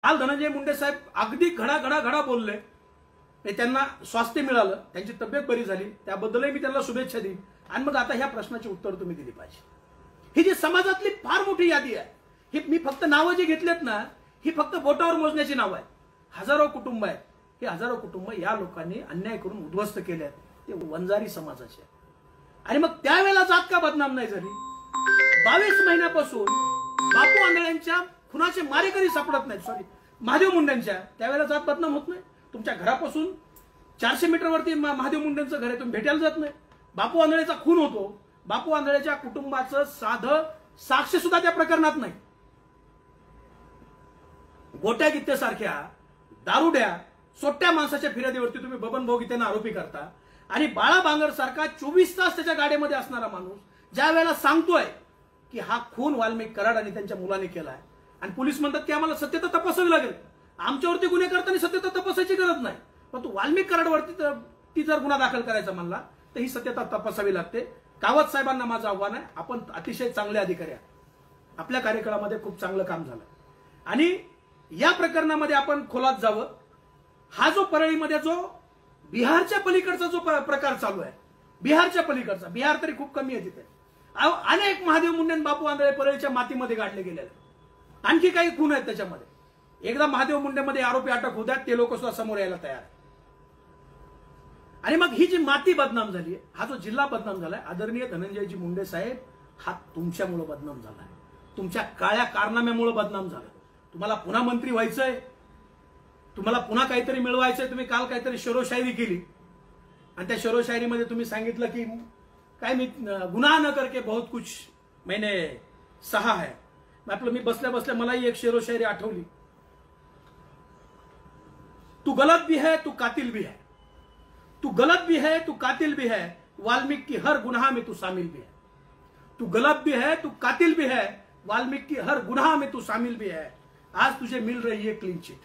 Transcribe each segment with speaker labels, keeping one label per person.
Speaker 1: काल धनंजय मुंडे साहेब अगदी घडा बोलले, त्यांना स्वास्थ्य मिळालं, त्यांची तब्येत बरी झाली, त्याबद्दलही मी त्यांना शुभेच्छा दिली. आणि मग आता ह्या प्रश्नाची उत्तर तुम्ही दिली पाहिजे. ही जी समाजातली फार मोठी यादी आहे, ही मी फक्त नावं जी घेतलेत ना, ही फक्त बोटावर मोजण्याची नावं आहेत. हजारो कुटुंब आहेत. हे हजारो कुटुंब या लोकांनी अन्याय करून उद्ध्वस्त केले आहेत. ते वंजारी समाजाचे. आणि मग त्यावेळेला जात का बदनाम नाही झाली? 22 महिन्यापासून बापू आंधळ्यांच्या खुनाचे मारेकरी सापडत नाहीत. सॉरी, महादेव मुंडेंच्या. त्यावेळेला जात बदनाम होत नाही. तुमच्या घरापासून 400 मीटरवरती महादेव मुंडेंचं घर आहे, तुम्ही भेटायला जात नाही. बापू आंधळेचा खून होतो, बापू आंधळेच्या कुटुंबाचं साधं साक्ष सुद्धा त्या प्रकरणात नाही. गोट्या गित्तेसारख्या दारुड्या सोट्या माणसाच्या फिर्यादीवरती तुम्ही बबन भोगितेंना आरोपी करता. आणि बाळा बांगर सारखा 24 तास त्याच्या गाडीमध्ये असणारा माणूस ज्या वेळेला सांगतोय की हा खून वाल्मिक कराड आणि त्यांच्या मुलाने केलाय, आणि पोलीस म्हणतात की आम्हाला सत्यता तपासावी लागेल, आमच्यावरती गुन्हे करताना सत्यता तपासायची गरज नाही, पण तू वाल्मिक कराडवरती ती जर गुन्हा दाखल करायचा म्हणला तर ही सत्यता तपासावी लागते. कावत साहेबांना माझं आव्हान आहे, आपण अतिशय चांगले अधिकारी आहात, आपल्या कार्यकाळामध्ये खूप चांगलं काम झालं, आणि या प्रकरणामध्ये आपण खोलात जावं. हा जो परळीमध्ये जो बिहारच्या पलीकडचा जो प्रकार चालू आहे, बिहारच्या पलीकडचा, बिहार तरी खूप कमी आहे तिथे, अनेक महादेव मुंडे बापू आंधळे परळीच्या मातीमध्ये गाडले गेलेले. आणखी काही खून आहेत त्याच्यामध्ये. एकदा महादेव मुंडेमध्ये आरोपी अटक होत्यात, ते लोक सुद्धा समोर यायला तयार आहेत. आणि मग ही जी माती बदनाम झाली, हा जो जिल्हा बदनाम झालाय, आदरणीय धनंजयजी मुंडे साहेब, हा तुमच्यामुळे बदनाम झालाय, तुमच्या काळ्या कारनाम्यामुळे बदनाम झाला. तुम्हाला पुन्हा मंत्री व्हायचंय, तुम्हाला पुन्हा काहीतरी मिळवायचंय. तुम्ही काल काहीतरी शेरोशायरी केली, आणि त्या शेरोशायरीमध्ये तुम्ही सांगितलं की काय मी गुनाह न करके बहुत कुछ मैंने सहा है. मी बसल्या बसल्या मलाही एक शेरोशायरी आठवली. तू गलत भी है, तू कातिल भी है, तू गलत भी है, तू कातिल भी है, वाल्मीकि की हर गुनाह में तू शामिल भी है. तू गलत भी है, तू कातिल भी है, वाल्मीकि की हर गुनाह में तू शामिल भी है. आज तुझे मिल रही है क्लीन चिट,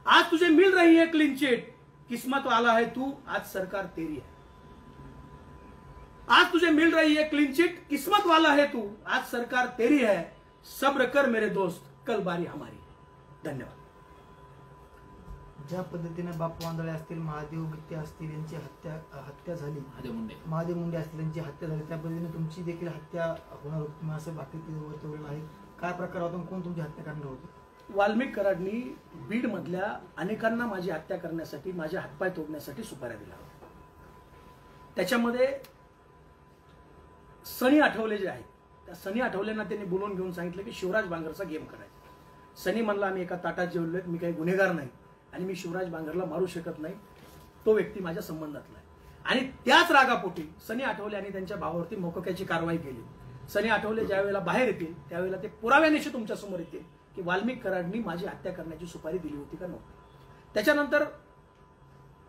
Speaker 1: आज तुझे मिल रही है क्लीन चिट. किस्मत वाला है तू, आज सरकार तेरी है. आज तुझे मिल रही है क्लीन चिट, किस्मत वाला है तू, आज सरकार तेरी है. सब्र कर मेरे दोस्त, कल बारी हमारी. धन्यवाद.
Speaker 2: ज्या पद्धतीने बापू आंधळे असतील, महादेव गित्ते असतील, यांची हत्या झाली, महादेव मुंडे असतील यांची हत्या झाली, त्या पद्धतीने तुमची देखील हत्या होणार होती, तुम्ही असं बाकी वर्तवलेलं आहे. काय प्रकार होता, कोण तुमची हत्या करणार होते?
Speaker 1: वाल्मिक कराडनी बीड मधल्या अनेकांना माझी हत्या करण्यासाठी, माझे हातपाय तोडण्यासाठी सुपाऱ्या दिल्या होत्या. त्याच्यामध्ये सनी आठवले जे आहेत, त्या सनी आठवलेंना त्यांनी बोलवून घेऊन सांगितलं की शिवराज बांगरचा गेम करायचा. सनी म्हणला आम्ही एका ताटात जेवलोय, मी काही गुन्हेगार नाही आणि मी शिवराज बांगरला मारू शकत नाही, तो व्यक्ती माझ्या संबंधातला आहे. आणि त्याच रागापोटी सनी आठवले आणि त्यांच्या भावावरती मोकोक्याची कारवाई केली. सनी आठवले ज्या वेळेला बाहेर येतील त्यावेळेला ते पुराव्यानिशी तुमच्या समोर येतील की वाल्मिक कराडनी माझी हत्या करण्याची सुपारी दिली होती का नव्हती. त्याच्यानंतर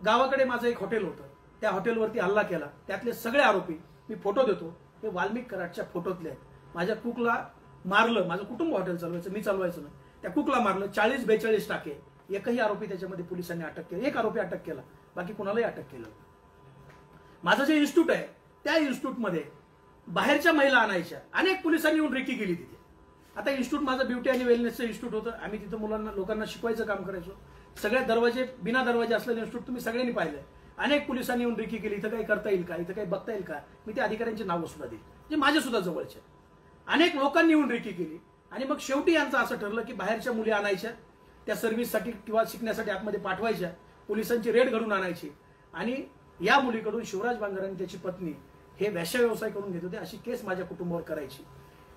Speaker 1: गावाकडे माझं एक हॉटेल होतं, त्या हॉटेलवरती हल्ला केला. त्यातले सगळे आरोपी, मी फोटो देतो, हे वाल्मिक कराडच्या फोटोतले आहेत. माझ्या कुकला मारलं, माझं कुटुंब हॉटेल चालवायचं, मी चालवायचं नाही, त्या कुकला मारलं. 40-42 टाके, एकही आरोपी त्याच्यामध्ये पोलिसांनी अटक केला, एक आरोपी अटक केला, बाकी कुणालाही अटक केलं. माझं जे इन्स्टिट्यूट आहे त्या इन्स्टिट्यूटमध्ये बाहेरच्या महिला आणायच्या, अनेक पोलिसांनी येऊन रेकी केली तिथे. आता इन्स्टिट्यूट माझं ब्युटी आणि वेलनेसचं इन्स्टिट्यूट होतं, आम्ही तिथं मुलांना लोकांना शिकवायचं काम करायचो. सगळ्या दरवाजे बिना दरवाजे असलेलं इन्स्टिट्यूट तुम्ही सगळ्यांनी पाहिलंय. अनेक पोलिसांनी येऊन रेकी केली, इथं काही करता येईल का, इथं काही बघता येईल का, मी त्या अधिकाऱ्यांची नावं सुद्धा देईल जे माझ्या सुद्धा जवळचे. अनेक लोकांनी येऊन रेकी केली. आणि मग शेवटी यांचं असं ठरलं की बाहेरच्या मुली आणायच्या, त्या सर्व्हिससाठी किंवा शिकण्यासाठी आतमध्ये पाठवायच्या, पोलिसांची रेड घडून आणायची, आणि या मुलीकडून शिवराज बांगर आणि त्याची पत्नी हे वेश्या व्यवसाय करून घेत होते, अशी केस माझ्या कुटुंबावर करायची.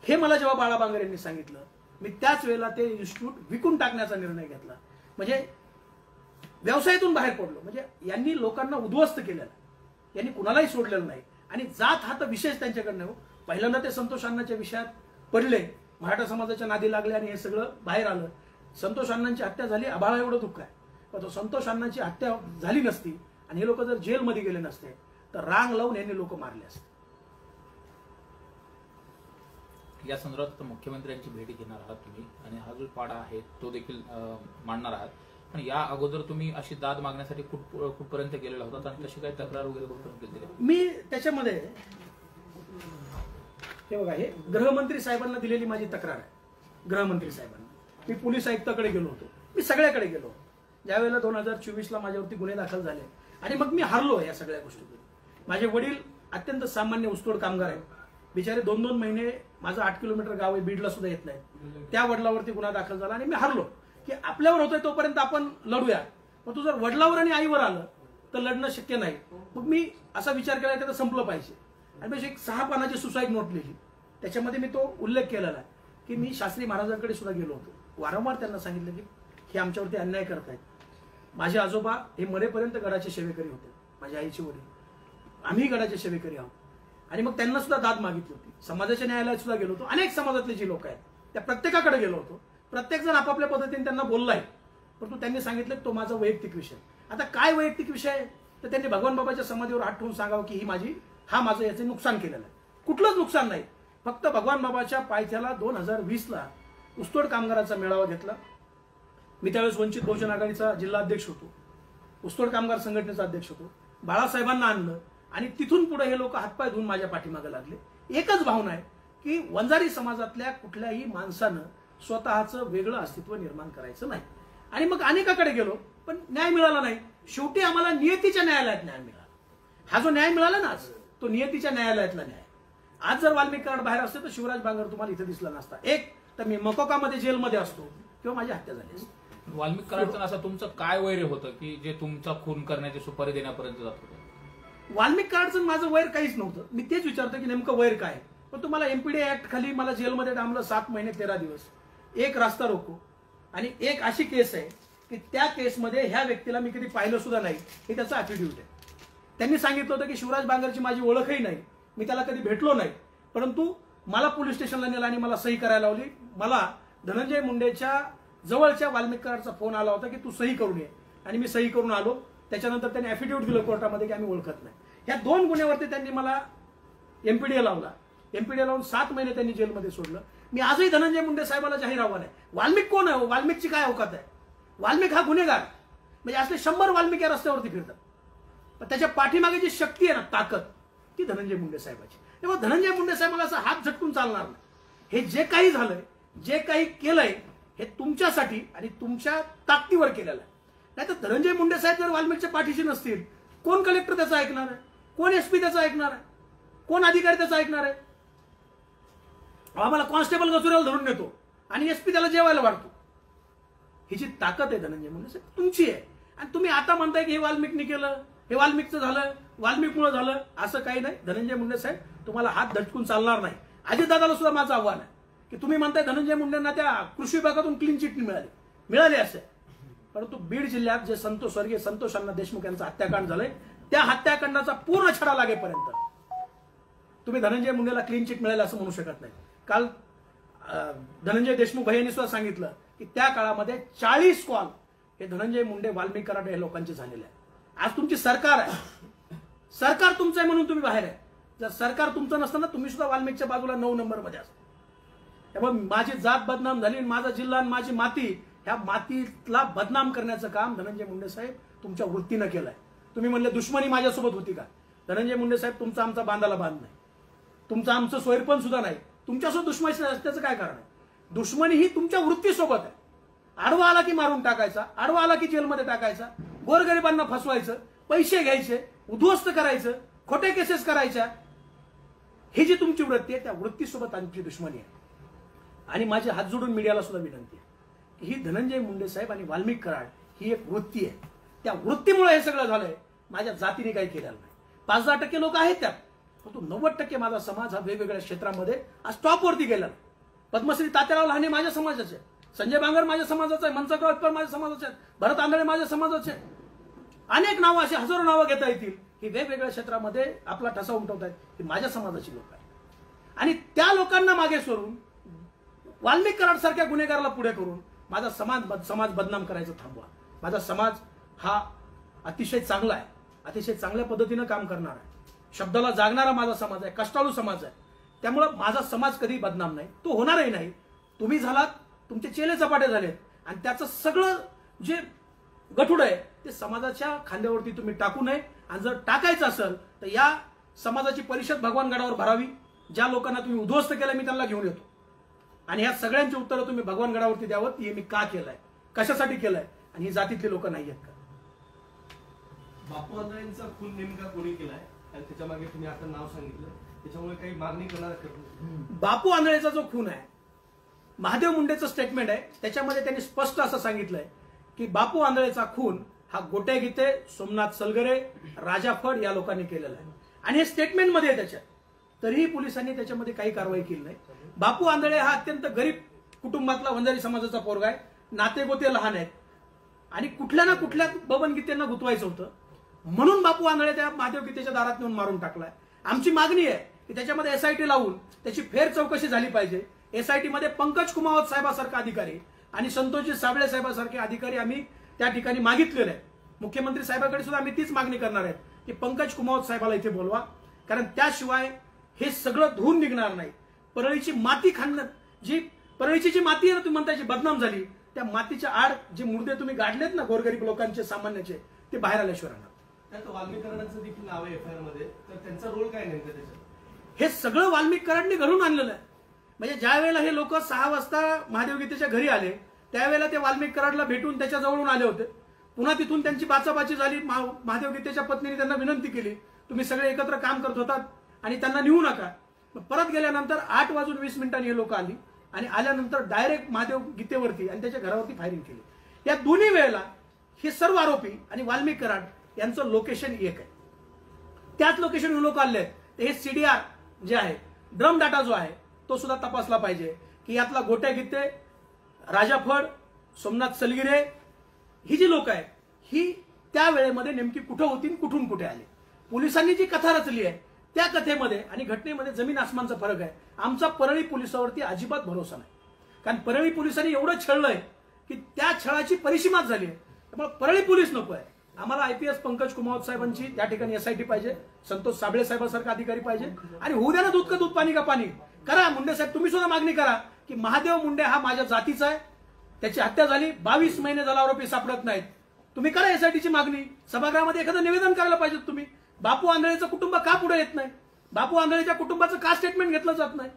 Speaker 1: हे मला जेव्हा बाळा बांगर यांनी सांगितलं, मी त्याच वेळेला ते इन्स्टिट्यूट विकून टाकण्याचा निर्णय घेतला. म्हणजे व्यवसायातून बाहेर पडलो. म्हणजे यांनी लोकांना उद्ध्वस्त केलेलं, यांनी कुणालाही सोडलेलं नाही. आणि जात हा तर विशेष त्यांच्याकडनं हो. पहिल्यांदा ते संतोष अण्णांच्या विषयात पडले, मराठा समाजाच्या नादी लागले आणि हे सगळं बाहेर आलं. संतोष अण्णांची हत्या झाली, आभाळा एवढं दुःख आहे, पण तो संतोष अण्णांची हत्या झाली नसती आणि हे लोक जर जेलमध्ये गेले नसते तर रांग लावून यांनी लोक मारले असते.
Speaker 3: या संदर्भात मुख्यमंत्र्यांची भेट घेणार आहात तुम्ही, आणि हा जो पाडा आहे तो देखील मांडणार आहात. पण या अगोदर तुम्ही अशी दाद मागण्यासाठी कुठपर्यंत गेलेला होता आणि तशी काही तक्रार वगैरे कुठपर्यंत केली?
Speaker 1: मी त्याच्यामध्ये हे बघा, हे गृहमंत्री साहेबांना दिलेली माझी तक्रार आहे. गृहमंत्री साहेबांना मी पोलीस आयुक्ताकडे गेलो होतो. मी सगळ्याकडे गेलो. ज्यावेळेला 2024ला माझ्यावरती गुन्हे दाखल झाले आणि मग मी हारलो या सगळ्या गोष्टीतून. माझे वडील अत्यंत सामान्य ऊसतोड कामगार आहेत. बिचारे 2-2 महिने माझं 8 किलोमीटर गाव आहे, बीडला सुद्धा येत नाही. त्या वडिलावरती गुन्हा दाखल झाला आणि मी हारलो की आपल्यावर होतोय तोपर्यंत आपण लढूया. मग तू जर वडिलावर आणि आईवर आलं तर लढणं शक्य नाही. मग मी असा विचार केला की संपलं पाहिजे आणि मी एक 6 पानाची सुसाईड नोट लिहिली. त्याच्यामध्ये मी तो उल्लेख केलेला आहे की मी शास्त्री महाराजांकडे सुद्धा गेलो होतो. वारंवार त्यांना सांगितलं की हे आमच्यावरती अन्याय करतायत. माझे आजोबा हे मरेपर्यंत गडाचे सेवेकरी होते, माझ्या आईचे वडील. आम्ही गडाचे सेवेकरी आहोत. आणि मग त्यांना सुद्धा दाद मागितली होती. समाजाच्या न्यायालयात सुद्धा गेलो होतो. अनेक समाजातले जी लोक आहेत त्या प्रत्येकाकडे गेलो होतो. प्रत्येक जण आपापल्या पद्धतीने त्यांना बोललाय, परंतु त्यांनी सांगितलं तो माझा वैयक्तिक विषय. आता काय वैयक्तिक विषय आहे तर त्यांनी भगवान बाबाच्या समाधीवर हात ठेवून सांगावं की हा माझं याचं नुकसान केलेलं आहे. कुठलंच नुकसान नाही, फक्त भगवान बाबाच्या पायथ्याला 2020ला ऊसतोड कामगाराचा मेळावा घेतला. मी त्यावेळेस वंचित बहुजन आघाडीचा जिल्हा अध्यक्ष होतो, ऊसतोड कामगार संघटनेचा अध्यक्ष होतो. बाळासाहेबांना आणलं आणि तिथून पुढे हे लोक हातपाय धुवून माझ्या पाठीमागे लागले. एकच भावना आहे की वंजारी समाजातल्या कुठल्याही माणसानं स्वतःचं वेगळं अस्तित्व निर्माण करायचं नाही. आणि मग अनेकाकडे गेलो पण न्याय मिळाला नाही. शेवटी आम्हाला नियतीच्या न्यायालयात न्याय मिळाला. हा जो न्याय मिळाला ना आज, तो नियतीच्या न्यायालयातला न्याय. आज जर वाल्मिक कराड बाहेर असते तर शिवराज बांगर तुम्हाला इथे दिसला नसता. एक तर मी मकोकामध्ये जेलमध्ये असतो किंवा माझी हत्या झाली असती.
Speaker 3: वाल्मिक कराडचं असं तुमचं काय वैर होतं की जे तुमचा खून करण्याची सुपारी देण्यापर्यंत जात होतं?
Speaker 1: वाल्मिक कराडचं माझं वैर काहीच नव्हतं. मी तेच विचारतो की नेमकं वैर काय. पण तुम्हाला एमपीडी ऍक्ट खाली मला जेलमध्ये डांबलं 7 महिने 13 दिवस, एक रास्ता रोको आणि एक अशी केस आहे की त्या केसमध्ये ह्या व्यक्तीला मी कधी पाहिलं सुद्धा नाही हे त्याचं ऍटिट्यूड आहे. त्यांनी सांगितलं होतं की शिवराज बांगरची माझी ओळखही नाही, मी त्याला कधी भेटलो नाही, परंतु मला पोलीस स्टेशनला नेलं आणि मला सही करायला लावली. मला धनंजय मुंडेच्या जवळच्या वाल्मिक कराडचा फोन आला होता की तू सही करून ये आणि मी सही करून आलो. त्याच्यानंतर त्यांनी ऍफिडेव्हिट दिलं कोर्टामध्ये की आम्ही ओळखत नाही. ह्या 2 गुन्ह्यावरती त्यांनी मला एमपीडीए लावला. एमपीडीए लावून 7 महिने त्यांनी जेलमध्ये सोडलं. मी आजही धनंजय मुंडे साहेबाला जाहीर आव्हान आहे, वाल्मिक कोण आहे? वाल्मिकची काय अवकात आहे? वाल्मिक हा गुन्हेगार म्हणजे असले 100 वाल्मिक या रस्त्यावरती फिरतात, पण त्याच्या पाठीमागे जी शक्ती आहे ना, ताकद, ती धनंजय मुंडे साहेबाची. तेव्हा धनंजय मुंडे साहेबाला असं हात झटकून चालणार नाही. हे जे काही झालंय, जे काही केलंय, हे तुमच्यासाठी आणि तुमच्या ताकदीवर केलेलं आहे. नाही तर धनंजय मुंडे साहेब जर वाल्मिकच्या पाठीशी नसतील, कोण कलेक्टर त्याचा ऐकणार आहे? कोण एसपी त्याचा ऐकणार आहे? कोण अधिकारी त्याचा ऐकणार आहे? आम्हाला कॉन्स्टेबल गजुऱ्याला धरून नेतो आणि एसपी त्याला जेवायला वाढतो. ही जी ताकद आहे धनंजय मुंडे साहेब तुमची आहे. आणि तुम्ही आता म्हणताय की हे वाल्मिकनी केलं, हे वाल्मिकचं झालं, वाल्मिकमुळे झालं, असं काही नाही. धनंजय मुंडे साहेब तुम्हाला हात झटकून चालणार नाही. अजितदादाला सुद्धा माझं आव्हान आहे की तुम्ही म्हणताय धनंजय मुंडेंना त्या कृषी विभागातून क्लीन चिट मिळाली असे, परंतु बीड जिल्ह्यात जे स्वर्गीय संतोष अण्णा देशमुख यांचं हत्याकांड झालंय, त्या हत्याकांडाचा पूर्ण छडा लागेपर्यंत तुम्ही धनंजय मुंडेला क्लीन चिट मिळालं असं म्हणू शकत नाही. काल धनंजय देशमुख भैयांनी सुद्धा सांगितलं की त्या काळामध्ये 40 कॉल हे धनंजय मुंडे, वाल्मिक कराड या लोकांचे झालेले आहे. आज तुमची सरकार आहे, सरकार तुमचं आहे म्हणून तुम्ही बाहेर आहे. जर सरकार तुमचं नसताना तुम्ही सुद्धा वाल्मिकच्या बाजूला 9 नंबरमध्ये असता. त्यामुळे माझी जात बदनाम झाली, माझा जिल्हा आणि माझी माती, ह्या मातीला बदनाम करण्याचं काम धनंजय मुंडे साहेब तुमच्या वृत्तीनं केलंय. तुम्ही म्हणले दुश्मनी माझ्यासोबत होती का? धनंजय मुंडे साहेब तुमचा आमचा बांधाला बांध नाही, तुमचं आमचं सोयरपण सुद्धा नाही. तुमच्यासोबत दुश्मनी त्याचं काय कारण आहे? दुश्मनी ही तुमच्या वृत्तीसोबत आहे. आडवा आला की मारून टाकायचा, आडवा आला की जेलमध्ये टाकायचा, गोरगरिबांना फसवायचं, पैसे घ्यायचे, उद्ध्वस्त करायचं, खोटे केसेस करायच्या. ही जी तुमची वृत्ती आहे त्या वृत्तीसोबत आमची दुश्मनी आहे. आणि माझे हात जोडून मीडियाला सुद्धा विनंती आहे की ही धनंजय मुंडे साहेब आणि वाल्मिक कराड ही एक वृत्ती आहे. त्या वृत्तीमुळे हे सगळं झालंय. माझ्या जातीने काही केलेलं नाही. 5-10% लोक आहेत त्यात, परंतु 90% माझा समाज हा वेगवेगळ्या क्षेत्रामध्ये आज टॉपवरती गेला. पद्मश्री तात्याराव लहाने माझ्या समाजाचे, संजय बांगर माझ्या समाजाचा आहे, मनसुख रावतकर माझ्या समाजाचे आहेत, भरत आंधळे माझ्या समाजाचे. अनेक नावं, अशी हजारो नावं घेता येतील की वेगवेगळ्या क्षेत्रामध्ये आपला ठसा उमटवत आहेत. ही माझ्या समाजाची लोक आहेत. आणि त्या लोकांना मागे सोडून वाल्मिक कराड सारख्या गुन्हेगाराला पुढे करून माझा समाज बदनाम करायचं थांबवा. माझा समाज हा अतिशय चांगला आहे, अतिशय चांगल्या पद्धतीनं काम करणार आहे, शब्दाला जागणारा माझा समाज आहे, कष्टाळू समाज आहे. त्यामुळं माझा समाज कधी बदनाम नाही, तो होणारही नाही. तुम्ही झालात, तुमचे चेले चपाटे झालेत आणि त्याचं सगळं जे गठुड आहे ते समाजाच्या खांद्यावरती तुम्ही टाकू नये. आणि जर टाकायचं असेल तर या समाजाची परिषद भगवानगडावर भरावी. ज्या लोकांना तुम्ही उद्ध्वस्त केलं मी त्यांना घेऊन येतो आणि ह्या सगळ्यांची उत्तरं तुम्ही भगवानगडावरती द्यावं. हे मी का केलंय कशासाठी केलंय आणि ही जातीतली लोक नाही आहेत का?
Speaker 4: बापू आंधळेंचा खून नेमका कोणी केलाय आणि त्याच्या मागे तुम्ही आता नाव सांगितलं, त्याच्यामुळे काही मागणी करणार का?
Speaker 1: बापू आंधळेचा जो खून आहे, महादेव मुंडेचं स्टेटमेंट आहे, त्याच्यामध्ये त्यांनी स्पष्ट असं सांगितलंय की बापू आंधळेचा खून हा गोट्या गीते, सोमनाथ सलगरे, राजा फड या लोकांनी केलेला आहे आणि हे स्टेटमेंटमध्ये आहे त्याच्यात. तरीही पोलिसांनी त्याच्यामध्ये काही कारवाई केली नाही. बापू आंधळे हा अत्यंत गरीब कुटुंबातला वंजारी समाजाचा पोरगा आहे, नातेगोते लहान आहेत आणि कुठल्या ना कुठल्या बबन गीतेंना गुंतवायचं होतं म्हणून बापू आंधळे त्या महादेव गीतेच्या दारात नेऊन मारून टाकलाय. आमची मागणी आहे की त्याच्यामध्ये एसआयटी लावून त्याची फेर चौकशी झाली पाहिजे. एसआयटी मध्ये पंकज कुमावत साहेबासारखा अधिकारी आणि संतोषजी साबळे साहेबासारखे अधिकारी आम्ही त्या ठिकाणी मागितलेले आहेत. मुख्यमंत्री साहेबांकडे सुद्धा आम्ही तीच मागणी करणार आहेत की पंकज कुमावत साहेबाला इथे बोलवा, कारण त्याशिवाय हे सगळं धुवून निघणार नाही. परळीची माती खाणं, जी परळीची जी माती आहे ना तुम्ही म्हणता जी बदनाम झाली, त्या मातीच्या आड जे मुर्दे तुम्ही गाडलेत ना गोरगरीब लोकांचे, सामान्याचे, ते बाहेर आल्याशिवाय राहणार.
Speaker 4: त्यात वाल्मीकरणाचं देखील नाव आहे एफआयआर मध्ये, तर त्यांचा रोल काय नेमका त्याच्यात?
Speaker 1: हे सगळं वाल्मिक कराडने घडून आणलेलं आहे. म्हणजे ज्या वेळेला हे लोक 6 वाजता महादेव गीतेच्या घरी आले त्यावेळेला ते वाल्मिक कराडला भेटून त्याच्या जवळून आले होते. पुन्हा तिथून त्यांची बाचाबाची झाली. महादेव गीतेच्या पत्नीने त्यांना विनंती केली, तुम्ही सगळे एकत्र काम करत होतात आणि त्यांना नेऊ नका. परत गेल्यानंतर 8:20 हे लोक आली आणि आल्यानंतर डायरेक्ट महादेव गीतेवरती आणि त्याच्या घरावरती फायरिंग केली. या दोन्ही वेळेला हे सर्व आरोपी आणि वाल्मिक कराड यांचं लोकेशन एक आहे. त्याच लोकेशन लोक आले आहेत. हे सीडीआर जे आहे, ड्रम डाटा जो आहे तो सुद्धा तपासला पाहिजे की यातला गोट्या गीते, राजा फड, सोमनाथ सलगिरे ही जी लोक आहेत ही त्या वेळेमध्ये नेमकी कुठं होती, कुठून कुठे आली. पोलिसांनी जी कथा रचली आहे त्या कथेमध्ये आणि घटनेमध्ये जमीन आसमानचा फरक आहे. आमचा परळी पोलिसावरती अजिबात भरोसा नाही, कारण परळी पोलिसांनी एवढं छळलंय की त्या छळाची परिसीमाच झाली आहे. त्यामुळे परळी पोलीस नको आहे. आम्हाला आयपीएस पंकज कुमावत साहेबांची त्या ठिकाणी एसआयटी पाहिजे, संतोष साबळे साहेबांसारखा अधिकारी पाहिजे आणि होऊ द्या ना दूध का दूध पाणी का पाणी. करा मुंडे साहेब, तुम्ही सुद्धा मागणी करा की महादेव मुंडे हा माझ्या जातीचा आहे, त्याची हत्या झाली, 22 महिने झाला आरोपी सापडत नाहीत. तुम्ही करा एसआयटीची मागणी. सभागृहामध्ये एखादं निवेदन करायला पाहिजे तुम्ही. बापू आंधळेचं कुटुंब का पुढे येत नाही? बापू आंधळेच्या कुटुंबाचं का स्टेटमेंट घेतलं जात नाही?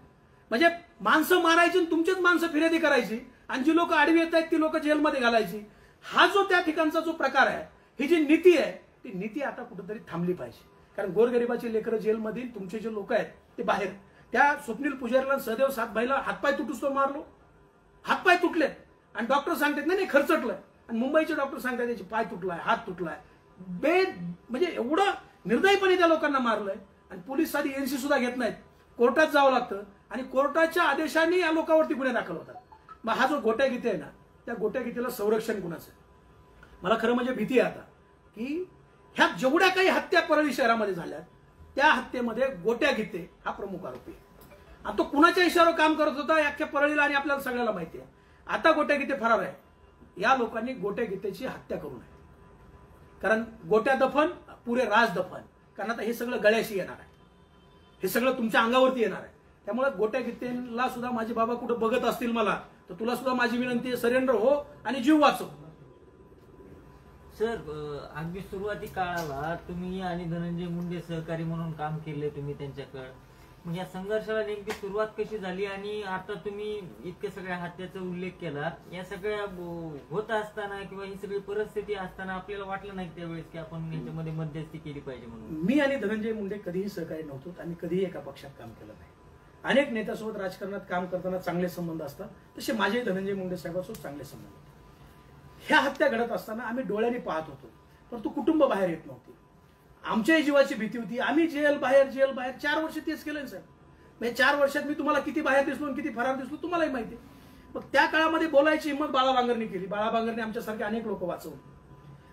Speaker 1: म्हणजे माणसं मारायची आणि तुमचीच माणसं फिर्यादी करायची आणि जी लोक आडवी येत आहेत ती लोक जेलमध्ये घालायची. हा जो त्या ठिकाणचा जो प्रकार आहे, ही जी नीती आहे ती नीती आता कुठेतरी थांबली पाहिजे. कारण गोरगरिबाची लेकरं जेलमध्ये, तुमचे जे लोक आहेत ते बाहेर. त्या स्वप्नील पुजारीला, सहदेव सातभाईला हातपाय तुटूस तो मारलो, हातपाय तुटलेत आणि डॉक्टर सांगतात नाही खर्चटलंय आणि मुंबईचे डॉक्टर सांगतात त्याचे पाय तुटलाय, हात तुटलाय. म्हणजे एवढं निर्दयीपणे त्या लोकांना मारलंय आणि पोलीस साधी एनसी सुद्धा घेत नाहीत. कोर्टात जावं लागतं आणि कोर्टाच्या आदेशाने या लोकांवरती गुन्हे दाखल होतात. मग हा जो गोट्या गीते आहे ना, त्या गोट्या गीतेला संरक्षण कुणाचं आहे? मला खरं म्हणजे भीती आहे आता की ह्या जेवढ्या काही हत्या परळी शहरामध्ये झाल्या त्या हत्येमध्ये गोट्या गीते हा प्रमुख आरोपी आहे. आणि तो कुणाच्या इशाऱ्यावर काम करत होता अख्ख्या परळीला आणि आपल्याला सगळ्याला माहिती आहे. आता गोट्या गीते फरार आहे. या लोकांनी गोट्या गीतेची हत्या करू नये, कारण गोट्या दफन पुरे राज दफन. कारण आता हे सगळं गळ्याशी येणार आहे, हे सगळं तुमच्या अंगावरती येणार आहे. त्यामुळे गोट्या गीतेला सुद्धा माझे बाबा कुठं बघत असतील मला, तर तुला सुद्धा माझी विनंती आहे, सरेंडर हो आणि जीव वाचव.
Speaker 5: सर, अगदी सुरुवाती काळाला तुम्ही आणि धनंजय मुंडे सहकारी म्हणून काम केले तुम्ही त्यांच्याकडे. मग या संघर्षाला नेमकी सुरुवात कशी झाली आणि आता तुम्ही इतक्या सगळ्या हत्याचा उल्लेख केला, या सगळ्या होत असताना किंवा ही सगळी परिस्थिती असताना आपल्याला वाटलं नाही त्यावेळेस की आपण याच्यामध्ये मध्यस्थी केली पाहिजे म्हणून?
Speaker 1: मी आणि धनंजय मुंडे कधीही सहकारी नव्हतो आणि कधीही एका पक्षात काम केलं नाही. अनेक नेत्यासोबत राजकारणात काम करताना चांगले संबंध असतात, तसे माझे धनंजय मुंडे साहेबांसोबत चांगले संबंध. ह्या हत्या घडत असताना आम्ही डोळ्यांनी पाहत होतो, परंतु कुटुंब बाहेर येत नव्हती. आमच्याही जीवाची भीती होती. आम्ही जेल बाहेर 4 वर्ष तेच केलं साहेब. म्हणजे 4 वर्षात मी तुम्हाला किती बाहेर दिसलो आणि किती फरार दिसलो तुम्हालाही माहिती आहे. मग त्या काळामध्ये बोलायची हिंमत बाळा बांगरने केली. बाळा बांगरने आमच्यासारखे अनेक लोक वाचवले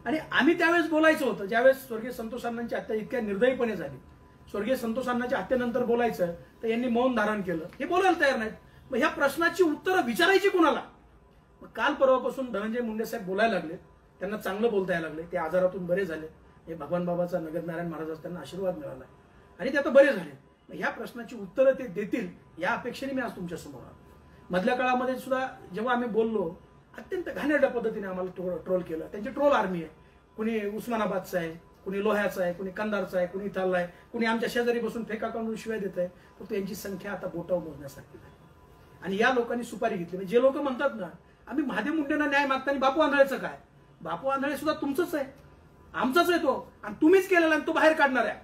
Speaker 1: आणि आम्ही त्यावेळेस बोलायचं होतं. ज्यावेळेस स्वर्गीय संतोष अण्णांची हत्या इतक्या निर्दयीपणे झाली, स्वर्गीय संतोष अण्णांच्या हत्येनंतर बोलायचं तर यांनी मौन धारण केलं. हे बोलायला तयार नाहीत. मग ह्या प्रश्नाची उत्तरं विचारायची कुणाला? काल परवापासून धनंजय मुंडे साहेब बोलायला लागले, त्यांना चांगलं बोलता यायला लागले, ते आजारातून बरे झाले. हे भगवान बाबाचा नगरनारायण महाराज त्यांना आशीर्वाद मिळाला आणि ते आता बरे झाले. ह्या प्रश्नाची उत्तरं ते देतील या अपेक्षेने मी आज तुमच्या समोर आलो. मधल्या काळामध्ये सुद्धा जेव्हा आम्ही बोललो अत्यंत घाणेरड्या पद्धतीने आम्हाला ट्रोल केलं. त्यांची ट्रोल आर्मी आहे. कुणी उस्मानाबादचा आहे, कुणी लोह्याचा आहे, कुणी कंधारचा आहे, कुणी इथला आहे, कुणी आमच्या शेजारी बसून फेका काढून शिवाय देत आहे. तर यांची संख्या आता बोटावर मोजण्यासारखी आहे. आणि या लोकांनी सुपारी घेतली. म्हणजे जे लोक म्हणतात ना आम्ही महादेव मुंडेंना न्याय मागताना बापू आंधळेचं काय? बापू आंधळे सुद्धा तुमचंच आहे, आमचाच आहे तो, आणि तुम्हीच केलेला आणि तो बाहेर काढणार आहे.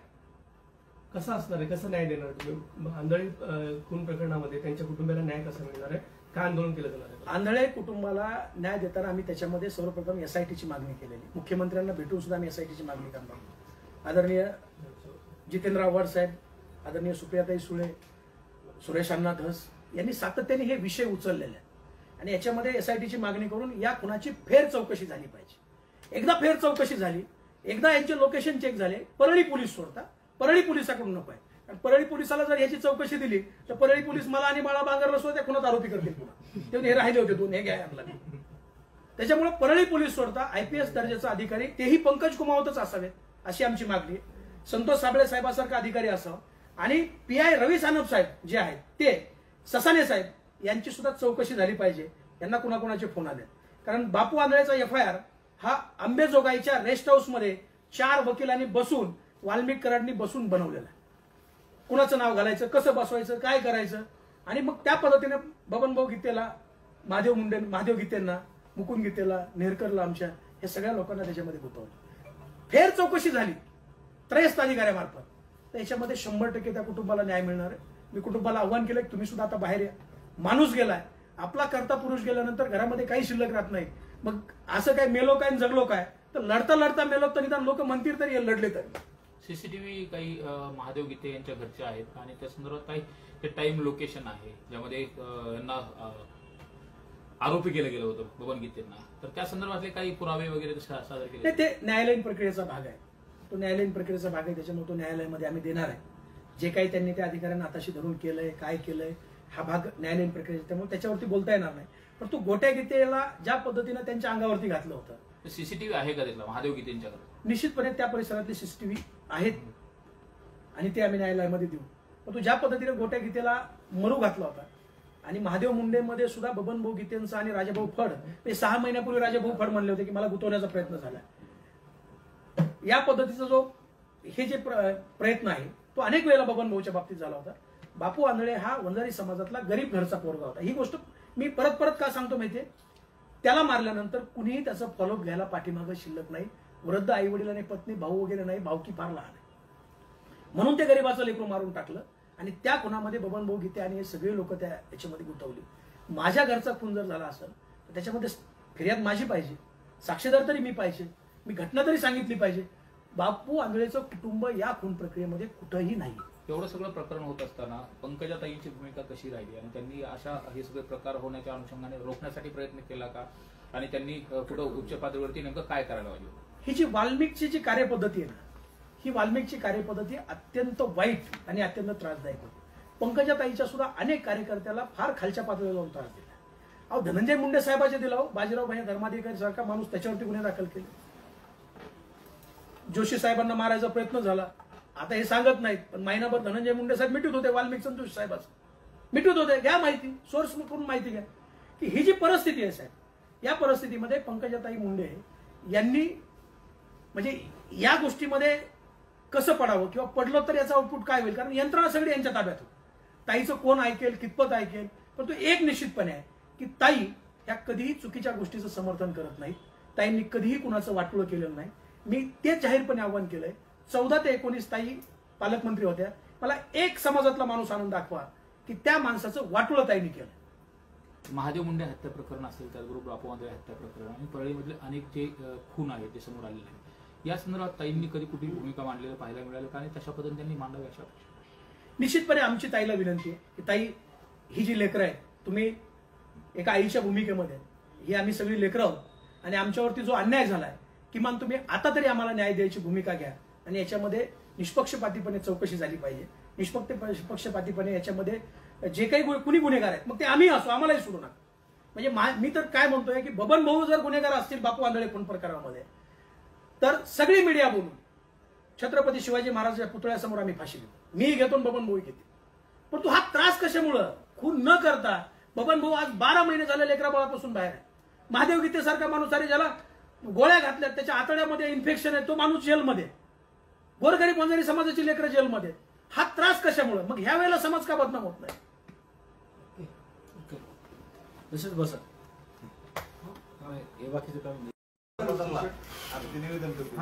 Speaker 4: कसं असणार आहे, कसं न्याय देणार तुम्ही? आंधळी खून प्रकरणामध्ये त्यांच्या कुटुंबियाला न्याय कसा मिळणार आहे? काय आंदोलन केलं जाणार आहे?
Speaker 1: आंधळे कुटुंबाला न्याय देताना आम्ही त्याच्यामध्ये सर्वप्रथम SITची मागणी केलेली. मुख्यमंत्र्यांना भेटून सुद्धा आम्ही SITची मागणी करणार. आदरणीय जितेंद्र आव्हाड साहेब, आदरणीय सुप्रियाताई सुळे, सुरेश अण्णा धस यांनी सातत्याने हे विषय उचललेले आहेत आणि याच्यामध्ये SITची मागणी करून या खुनाची फेर चौकशी झाली पाहिजे. एकदा फेर चौकशी झाली, एकदा यांचे लोकेशन चेक झाले, परळी पोलीस सोडता, परळी पोलिसाकडून नको आहे. कारण परळी पोलिसाला जर याची चौकशी दिली तर परळी पोलीस मला आणि बाळा बांगरला सुद्धा त्या खुनात आरोपी करतील पुन्हा. ते हे राहिले होते दोन, हे घ्या आणला. त्याच्यामुळे परळी पोलीस सोडता IPS दर्जाचा अधिकारी, तेही पंकज कुमावतच असावेत अशी आमची मागणी आहे. संतोष साबळे साहेबासारखा अधिकारी असावा आणि PI रवी सानप साहेब जे आहेत ते, ससाने साहेब यांची सुद्धा चौकशी झाली पाहिजे. यांना कुणाकुणाचे फोन आले. कारण बापू आंधळेचा FIR हा अंबेजोगाईच्या रेस्ट हाऊसमध्ये 4 वकिलांनी बसून, वाल्मिक कराडनी बसून बनवलेला आहे. कुणाचं नाव घालायचं, कसं बसवायचं, काय करायचं, आणि मग त्या पद्धतीने बबनभाऊ गीतेला, महादेव गीतेंना, मुकुंद गीतेला, नेरकरला, आमच्या या सगळ्या लोकांना त्याच्यामध्ये गुंतवलं. फेर चौकशी झाली त्रयस्थ अधिकाऱ्यामार्फत, तर याच्यामध्ये 100% त्या कुटुंबाला न्याय मिळणार आहे. मी कुटुंबाला आव्हान केलं की तुम्ही सुद्धा आता बाहेर या. माणूस गेलाय, आपला करता पुरुष गेल्यानंतर घरामध्ये काही शिल्लक राहत नाही. मग असं काय मेलो काय जगलो काय, तर लढता लढता मेलो तर निदान लोक म्हणतील तरी लढले तरी.
Speaker 3: CCTV काही महादेव गीते यांच्या घरचे आहेत आणि त्या संदर्भात काही टाइम लोकेशन आहे ज्यामध्ये यांना आरोपी केलं गेलं होतं बबन गीतेंना, तर त्या संदर्भातले काही पुरावे वगैरे सादर केले?
Speaker 1: ते न्यायालयीन प्रक्रियेचा भाग आहे. तो न्यायालयीन प्रक्रियेचा भाग आहे, त्याच्यामुळे तो न्यायालयामध्ये आम्ही देणार आहे. जे काही त्यांनी त्या अधिकाऱ्यांना हाताशी धरून केलंय, काय केलंय, हा भाग न्यायालयीन प्रक्रियेचा, त्यामुळे त्याच्यावरती बोलता येणार नाही. पण तो गोट्या गीतेला ज्या पद्धतीनं त्यांच्या अंगावरती घातलं होतं,
Speaker 3: CCTV आहे का तिथला महादेव गीतेंच्याकडे?
Speaker 1: निश्चितपणे त्या परिसरातले CCTV आहेत आणि ते आम्ही न्यायालयामध्ये देऊ. पण तो ज्या पद्धतीने गोट्या गीतेला मरू घातला होता आणि महादेव मुंडेमध्ये सुद्धा बबनभाऊ गीतेंचा आणि राजाभाऊ फड, ते 6 महिन्यापूर्वी राजाभाऊ फड म्हणले होते की मला गुंतवण्याचा प्रयत्न झाला. या पद्धतीचा जो हे जे प्रयत्न आहे तो अनेक वेळेला बबनभाऊच्या बाबतीत झाला होता. बापू आंधळे हा वंजारी समाजातला गरीब घरचा पोरगा होता. ही गोष्ट मी परत परत का सांगतो माहितीये, त्याला मारल्यानंतर कुणीही त्याचा फॉलोअप घ्यायला पाठीमागं शिल्लक नाही. वृद्ध आई वडील आणि पत्नी, भाऊ वगैरे नाही, भावकी फार लहान आहे, म्हणून ते गरीबाचं लेकरू मारून टाकलं आणि त्या खुनामध्ये बबनभाऊ गीते आणि हे सगळे लोक त्या याच्यामध्ये गुंतवली. माझ्या घरचा खून जर झाला असेल तर त्याच्यामध्ये फिर्याद माझी पाहिजे, साक्षीदार तरी मी पाहिजे, मी घटना तरी सांगितली पाहिजे. बापू आंधळेचं कुटुंब या खून प्रक्रियेमध्ये कुठंही नाही.
Speaker 3: एवढं सगळं प्रकरण होत असताना पंकजाताईंची भूमिका कशी राहिली आणि त्यांनी अशा हे सगळे प्रकार होण्याच्या अनुषंगाने रोखण्यासाठी प्रयत्न केला का, आणि त्यांनी कुठं उच्च पातळीवरती नेमकं काय करायला पाहिजे?
Speaker 1: ही जी वाल्मिकची जी कार्यपद्धती आहे ना, ही वाल्मिकची कार्यपद्धती अत्यंत वाईट आणि अत्यंत त्रासदायक होती. पंकजाताईच्या सुद्धा अनेक कार्यकर्त्याला फार खालच्या पातळीवर जाऊन त्रास दिला. अहो, धनंजय मुंडे साहेबाचे दिला, बाजीराव भाई धर्माधिकारी सारखा माणूस त्याच्यावरती गुन्हे दाखल केले. जोशी साहेबांना मारायचा प्रयत्न झाला. आता हे सांगत नाहीत, पण महिनाभर धनंजय मुंडे साहेब मिटवत होते वाल्मिक जोशी साहेबाचं, मिटवत होते. घ्या माहिती, सोर्स करून माहिती घ्या की ही जी परिस्थिती आहे साहेब, या परिस्थितीमध्ये पंकजाताई मुंडे यांनी म्हणजे या गोष्टीमध्ये कसं पडावं किंवा पडलं तर याचा आउटपुट काय होईल, कारण यंत्रणा सगळी यांच्या ताब्यात होती. ताईचं कोण ऐकेल, कितपत ऐकेल, पण तो एक निश्चितपणे आहे की ताई ह्या कधीही चुकीच्या गोष्टीचं समर्थन करत नाहीत. ताईंनी कधीही कुणाचं वाटोळं केलेलं नाही. मी तेच जाहीरपणे आव्हान केलंय. 14 ते 19 ताई पालकमंत्री होत्या. मला एक समाजातला माणूस आणून दाखवा की त्या माणसाचं वाटोळं ताईंनी केलं.
Speaker 3: महादेव मुंडे हत्या प्रकरण असेल, त्याचबरोबर बापू आंधळे हत्या प्रकरण आणि परळीमधले अनेक जे खून आहेत ते समोर आलेले आहेत, या संदर्भात ताईंनी कधी कुठली भूमिका मांडलेलं पाहायला मिळालं का, आणि तशा पद्धतीने त्यांनी मांडावी अशा?
Speaker 1: निश्चितपणे आमची ताईला विनंती आहे की ताई, ही जी लेकरं आहे, तुम्ही एका आईच्या भूमिकेमध्ये, ही आम्ही सगळी लेकरं आहोत आणि आमच्यावरती जो अन्याय झालाय, किमान तुम्ही आता तरी आम्हाला न्याय द्यायची भूमिका घ्या आणि याच्यामध्ये निष्पक्षपातीपणे चौकशी झाली पाहिजे. निष्पक्षपातीपणे याच्यामध्ये जे काही कुणी गुन्हेगार आहेत, मग ते आम्ही असो, आम्हालाही सोडू नका. म्हणजे मी तर काय म्हणतोय की बबन भाऊ जर गुन्हेगार असतील बापू आंधळे खून प्रकरणामध्ये, तर सगळी मीडिया बोलून छत्रपती शिवाजी महाराजांच्या पुतळ्यासमोर आम्ही फाशी घेतो. मी घेतो, बबन भाऊ घेते. पण तू हा त्रास कशामुळं खून न करता, बबन भाऊ आज 12 महिने झाले लेकराबाळापासून बाहेर आहे. महादेव गीतेसारखा माणूस आहे, ज्याला गोळ्या घातल्यात, त्याच्या आतड्यामध्ये इन्फेक्शन आहे, तो माणूस जेलमध्ये. गोरगरीब वंजारी समाजाची लेकरं जेलमध्ये. हा त्रास कशामुळे? मग ह्या वेळेला समाज का बदनाम होत नाही?
Speaker 2: तसेच बसा.
Speaker 3: हे बाकीचं काम
Speaker 6: निवेदन करतो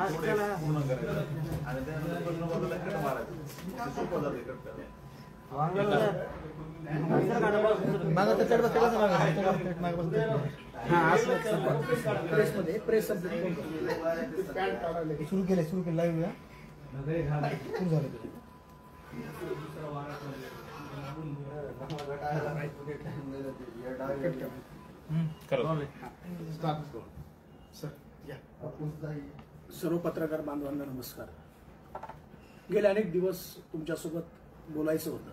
Speaker 6: पूर्ण करायचं आणि त्यानंतर प्रश्न बदलला कट मारायचं सोपं जाते कट करायला.
Speaker 2: सुरू केलं लाईव्ह या सुरू झालं.
Speaker 1: सर्व पत्रकार बांधवांना नमस्कार. गेले अनेक दिवस तुमच्यासोबत बोलायचं होतं.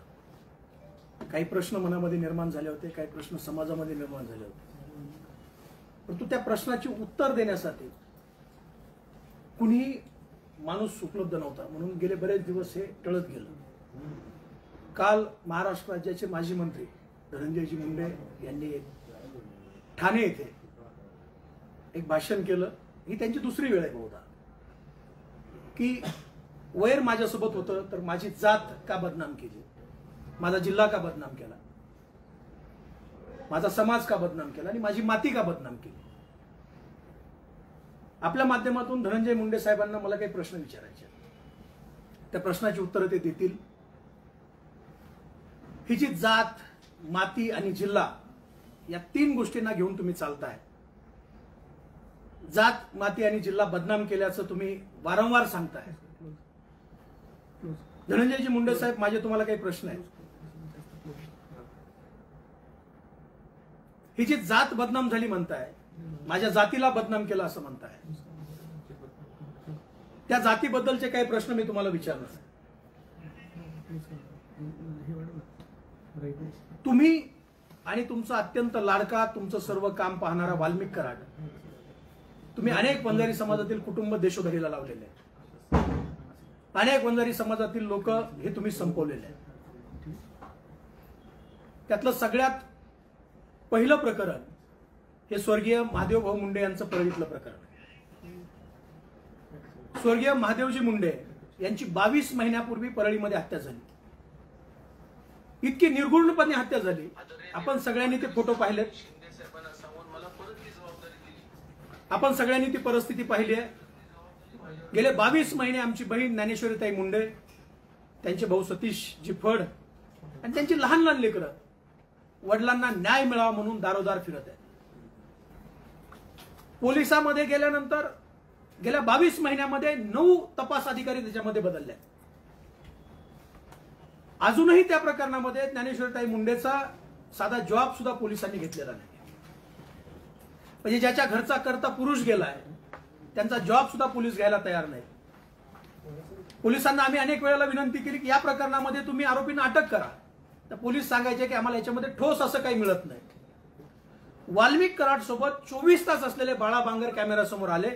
Speaker 1: काही प्रश्न मनामध्ये निर्माण झाले होते, काही प्रश्न समाजामध्ये निर्माण झाले होते. परंतु त्या प्रश्नाची उत्तर देण्यासाठी कुणीही माणूस उपलब्ध नव्हता, म्हणून गेले बरेच दिवस हे टळत गेलं. काल महाराष्ट्र राज्याचे माजी मंत्री धनंजयजी मुंडे यांनी ठाणे येथे एक भाषण केलं. ही त्यांची दुसरी वेळ आहे बहुधा, की वैर माझ्यासोबत होतं तर माझी जात का बदनाम केली, माझा जिल्हा का बदनाम केला, माझा समाज का बदनाम केला आणि माझी माती का बदनाम केली. आपल्या माध्यमातून धनंजय मुंडे साहेबांना मला काही प्रश्न विचारायचे, त्या प्रश्नाची उत्तरं ते देतील. ही जी जात, माती आणि जिल्हा या तीन गोष्टींना घेऊन तुम्ही चालताय. जात, माती आणि जिल्हा बदनाम केल्याचं तुम्ही वारंवार सांगताय. धनंजयजी मुंडे साहेब, माझे तुम्हाला काही प्रश्न आहेत. ही जी जात बदनाम झाली म्हणताय, माझ्या जातीला बदनाम केलं असं म्हणताय, त्या जातीबद्दलचे काही प्रश्न मी तुम्हाला विचारणार. तुम्ही आणि तुमचा अत्यंत लाडका, तुमचं सर्व काम पाहणारा वाल्मिक कराड, तुम्ही अनेक वंजारी समाजातील कुटुंब देशोधडीला लावलेले आहेत. अनेक वंजारी समाजातील लोक हे तुम्ही संपवलेले आहेत. त्यातलं सगळ्यात पहिलं प्रकरण हे स्वर्गीय महादेवभाऊ मुंडे यांचं परळीतलं प्रकरण. स्वर्गीय महादेवजी मुंडे यांची 22 महिन्यापूर्वी परळीमध्ये हत्या झाली. इतकी निर्घृणपणे हत्या झाली. आपण सगळ्यांनी ते फोटो पाहिलेत, आपण सगळ्यांनी ती परिस्थिती पाहिली आहे. गेले 22 महिने आमची बहीण ज्ञानेश्वरीताई मुंडे, त्यांचे भाऊ सतीशजी फड आणि त्यांची लहान लहान लेकरं वडिलांना न्याय मिळावा म्हणून दारोदार फिरत आहेत. पोलिसांमध्ये गेल्यानंतर गेल्या 22 महिन्यामध्ये 9 तपास अधिकारी त्याच्यामध्ये बदलले. अजूनही त्या प्रकरणामध्ये ज्ञानेश्वरीताई मुंडेचा साधा जॉब सुद्धा पोलिसांनी घेतलेला नाही. म्हणजे ज्याच्या घरचा करता पुरुष गेलाय त्यांचा जॉब सुद्धा पोलीस घ्यायला तयार नाही. पोलिसांना आम्ही अनेक वेळेला विनंती केली की या प्रकरणामध्ये तुम्ही आरोपींना अटक करा, तर पोलीस सांगायचे की आम्हाला याच्यामध्ये ठोस असं काही मिळत नाही. वाल्मिक कराड सोबत 24 तास असलेले बाळा बांगर कॅमेऱ्यासमोर आले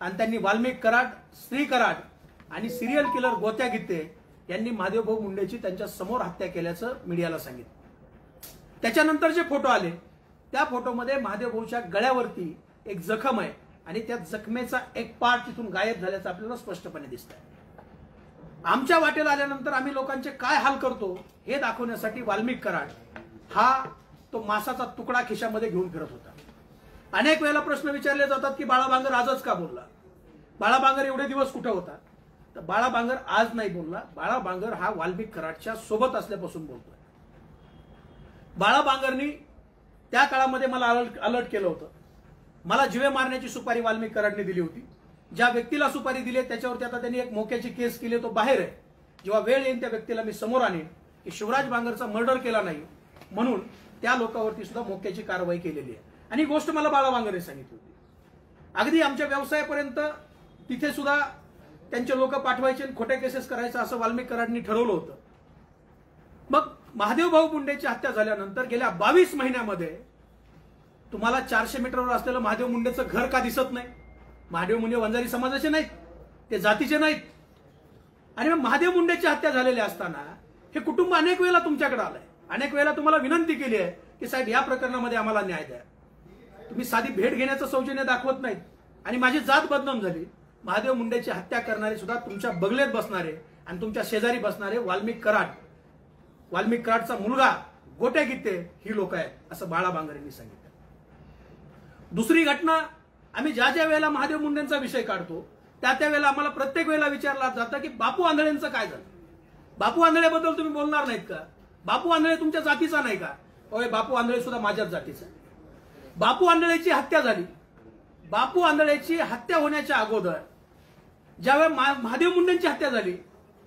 Speaker 1: आणि त्यांनी वाल्मिक कराड, श्री कराड आणि सिरियल किलर गोत्या गीते यांनी महादेवभाऊ मुंडेची त्यांच्या समोर हत्या केल्याचं मीडियाला सांगितलं. त्याच्यानंतर जे फोटो आले त्या फोटोमध्ये महादेवभाऊच्या गळ्यावरती एक जखम आहे आणि त्या जखमेचा एक पार्ट तिथून गायब झाल्याचं आपल्याला स्पष्टपणे दिसत आहे. आमच्या वाटेला आल्यानंतर आम्ही लोकांचे काय हाल करतो हे दाखवण्यासाठी वाल्मिक कराड हा तो मासाचा तुकडा खिशामध्ये घेऊन फिरत होता. अनेक वेळेला प्रश्न विचारले जातात की बाळा बांगर आजच का बोलला, बाळा बांगर एवढे दिवस कुठे होता. तर बाळा बांगर आज नाही बोलला. बाळा बांगर हा वाल्मिक कराडच्या सोबत असल्यापासून बोलतोय. बाळा बांगरनी त्या काळामध्ये मला अलर्ट केलं होतं. मला जीवे मारण्याची सुपारी वाल्मिक कराडने दिली होती. ज्या व्यक्तीला सुपारी दिली त्याच्यावरती आता त्यांनी एक मोक्याची केस केली, तो बाहेर आहे. जेव्हा वेळ येईल त्या व्यक्तीला मी समोर आणेन की शिवराज बांगरचा मर्डर केला नाही म्हणून त्या लोकांवरती सुद्धा मोक्याची कारवाई केलेली आहे. आणि ही गोष्ट मला बाळा बांगरने सांगितली होती. अगदी आमच्या व्यवसायापर्यंत तिथे सुद्धा त्यांचे लोक पाठवायचे आणि खोटे केसेस करायचं असं वाल्मिक कराडनी ठरवलं होतं. मग महादेवभाऊ मुंडेची हत्या झाल्यानंतर गेल्या 22 महिन्यामध्ये तुम्हाला 400 मीटरवर असलेलं महादेव मुंडेचं घर का दिसत नाही? महादेव मुंडे वंजारी समाजाचे नाहीत, ते जातीचे नाहीत. आणि मग महादेव मुंडेची हत्या झालेली असताना हे कुटुंब अनेक वेळेला तुमच्याकडे आलंय, अनेक वेळेला तुम्हाला विनंती केली आहे की साहेब या प्रकरणामध्ये आम्हाला न्याय द्या. तुम्ही साधी भेट घेण्याचं सौजन्य दाखवत नाहीत आणि माझी जात बदनाम झाली. महादेव मुंडेची हत्या करणारे सुद्धा तुमच्या बगलेत बसणारे आणि तुमच्या शेजारी बसणारे वाल्मिक कराडचा मुलगा गोट्या गीते ही लोक आहेत असं बाळा बांगर यांनी सांगितलं. दुसरी घटना, आम्ही ज्या ज्या वेळेला महादेव मुंडेंचा विषय काढतो त्या वेळेला आम्हाला प्रत्येक वेळेला विचारलं जातं की बापू आंधळेंचं काय झालं. बापू आंधळेबद्दल तुम्ही बोलणार नाहीत का? बापू आंधळे तुमच्या जातीचा नाही का? होय, बापू आंधळे सुद्धा माझ्याच जातीचा आहे. बापू आंधळेची हत्या झाली. बापू आंधळेची हत्या होण्याच्या अगोदर ज्यावेळी महादेव मुंडेंची हत्या झाली,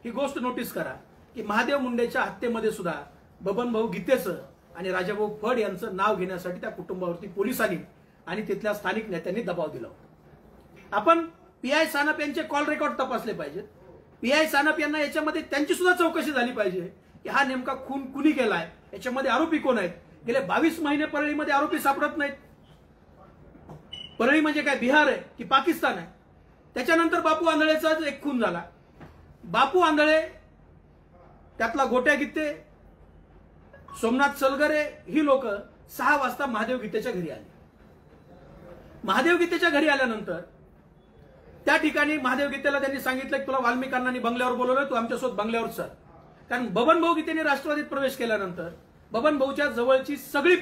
Speaker 1: ही गोष्ट नोटीस करा की महादेव मुंडेच्या हत्येमध्ये सुद्धा बबन भाऊ गीतेचं आणि राजाभाऊ फड यांचं नाव घेण्यासाठी त्या कुटुंबावरती पोलिसांनी आणि तिथल्या स्थानिक नेत्यांनी दबाव दिला होता. आपण पीआय सानप यांचे कॉल रेकॉर्ड तपासले पाहिजेत. पीआय सानप यांना याच्यामध्ये त्यांची सुद्धा चौकशी झाली पाहिजे की हा नेमका खून कुणी केलाय, याच्यामध्ये आरोपी कोण आहेत. गेले 22 महिने परळीमध्ये आरोपी सापडत नाहीत. परळी म्हणजे काय बिहार आहे की पाकिस्तान आहे? त्याच्यानंतर बापू आंधळेचा एक खून झाला. बापू आंधळे, त्यातला गोट्या गीते, सोमनाथ सलगरे ही लोक 6 वाजता महादेव गीतेच्या घरी आली. महादेव गीतेच्या घरी आल्यानंतर त्या ठिकाणी महादेव गीतेला त्यांनी सांगितलं की तुला वाल्मिकांनी बंगल्यावर बोलवलं, तू आमच्यासोबत बंगल्यावर चल. कारण बबन भाऊ गीतेने राष्ट्रवादीत प्रवेश केल्यानंतर बबन भाऊच्या जवळची सगळी